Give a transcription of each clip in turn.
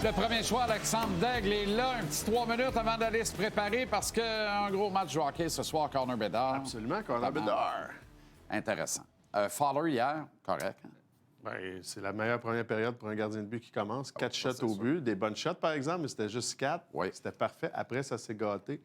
Le premier choix, Alexandre Daigle, est là. Un petit 3 minutes avant d'aller se préparer parce qu'un gros match de hockey ce soir, Connor Bedard. Absolument, Connor Bedard. Intéressant. Fowler hier, correct. Hein? Ben, c'est la meilleure première période pour un gardien de but qui commence. 4 shots au but. Des bonnes shots, par exemple, mais c'était juste 4. Oui. C'était parfait. Après, ça s'est gâté.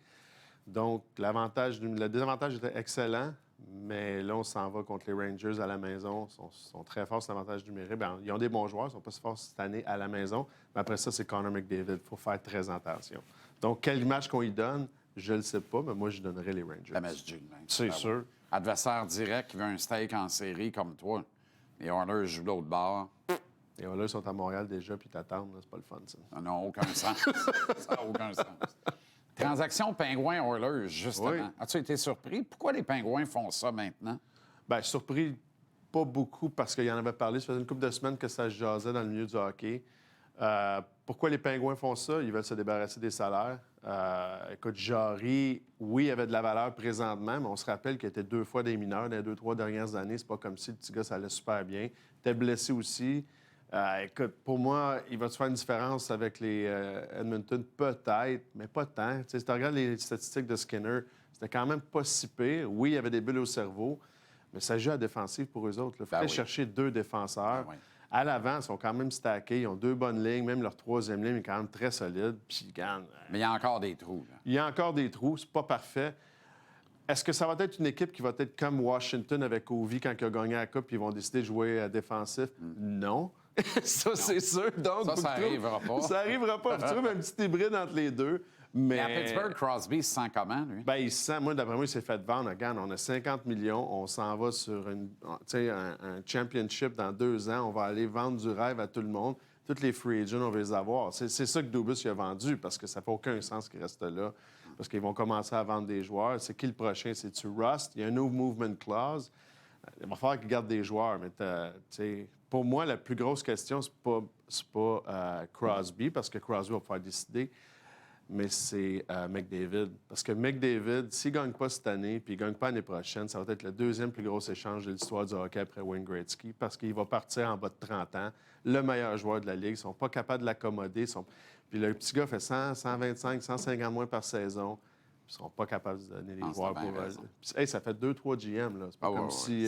Donc, le désavantage était excellent, mais là, on s'en va contre les Rangers à la maison. Ils sont très forts, c'est l'avantage numérique. Bien, ils ont des bons joueurs, ils ne sont pas si forts cette année à la maison. Mais après ça, c'est Connor McDavid. Il faut faire très attention. Donc, quelle image qu'on y donne, je ne le sais pas, mais moi, je donnerais les Rangers. MSG, même. C'est sûr. Adversaire direct qui veut un steak en série comme toi. Les Oilers jouent de l'autre bord. Les Oilers sont à Montréal déjà, puis t'attendent. C'est pas le fun, ça. Ça n'a aucun sens. Ça n'a aucun sens. Transaction Pingouins-Oilers, justement. Oui. As-tu été surpris? Pourquoi les Pingouins font ça maintenant? Bien, surpris, pas beaucoup, parce qu'il y en avait parlé. Ça faisait une couple de semaines que ça se jasait dans le milieu du hockey. Pourquoi les Pingouins font ça? Ils veulent se débarrasser des salaires. Écoute, Jarry, oui, il avait de la valeur présentement, mais on se rappelle qu'il était 2 fois des mineurs dans les 2-3 dernières années. C'est pas comme si le petit gars, ça allait super bien. Il était blessé aussi. Écoute, pour moi, il va se faire une différence avec les Edmonton, peut-être, mais pas tant. Tu sais, si tu regardes les statistiques de Skinner, c'était quand même pas si pire. Oui, il y avait des bulles au cerveau, mais ça joue à la défensive pour eux autres. Il faut aller chercher 2 défenseurs. Ben oui. À l'avant, ils sont quand même stackés. Ils ont 2 bonnes lignes. Même leur 3e ligne est quand même très solide. Puis ils gagnent. Mais il y a encore des trous. Là. Il y a encore des trous. C'est pas parfait. Est-ce que ça va être une équipe qui va être comme Washington avec Ovi quand il a gagné la Coupe et ils vont décider de jouer défensif? Non. Ça, c'est sûr. Donc, Ça n'arrivera pas. Ça n'arrivera pas. Tu trouves un petit hybride entre les deux. Mais Et à Pittsburgh, Crosby se sent comment, lui? ben, il se sent, moi, d'après moi, il s'est fait vendre. Regarde, on a 50 millions, on s'en va sur un championship dans 2 ans, on va aller vendre du rêve à tout le monde. Tous les free agents, on va les avoir. C'est ça que Dubas a vendu, parce que ça fait aucun sens qu'il reste là. Parce qu'ils vont commencer à vendre des joueurs. C'est qui le prochain? C'est-tu Rust? Il y a un no movement clause. Il va falloir qu'ils gardent des joueurs. Mais pour moi, la plus grosse question, c'est pas Crosby, parce que Crosby va pouvoir décider. Mais c'est McDavid. Parce que McDavid, s'il ne gagne pas cette année puis il ne gagne pas l'année prochaine, ça va être le 2e plus gros échange de l'histoire du hockey après Wayne Gretzky parce qu'il va partir en bas de 30 ans, le meilleur joueur de la Ligue. Ils ne sont pas capables de l'accommoder. Puis le petit gars fait 100, 125, 150 moins par saison. Ils ne sont pas capables de donner les joueurs pour... Puis, ça fait 2-3 GM. Là. C'est pas comme si...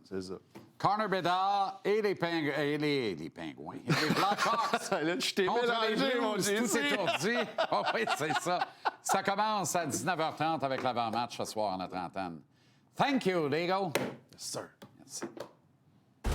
c'est ça. Connor Bedard et les Pingouins. Les Pingouins. Les Blackhawks. Là, je t'ai mélangé, mon Dieu. Tout étourdi. Oh, oui, c'est ça. Ça commence à 19h30 avec l'avant-match ce soir en notre antenne. Thank you, Diego. Yes, sir. Merci.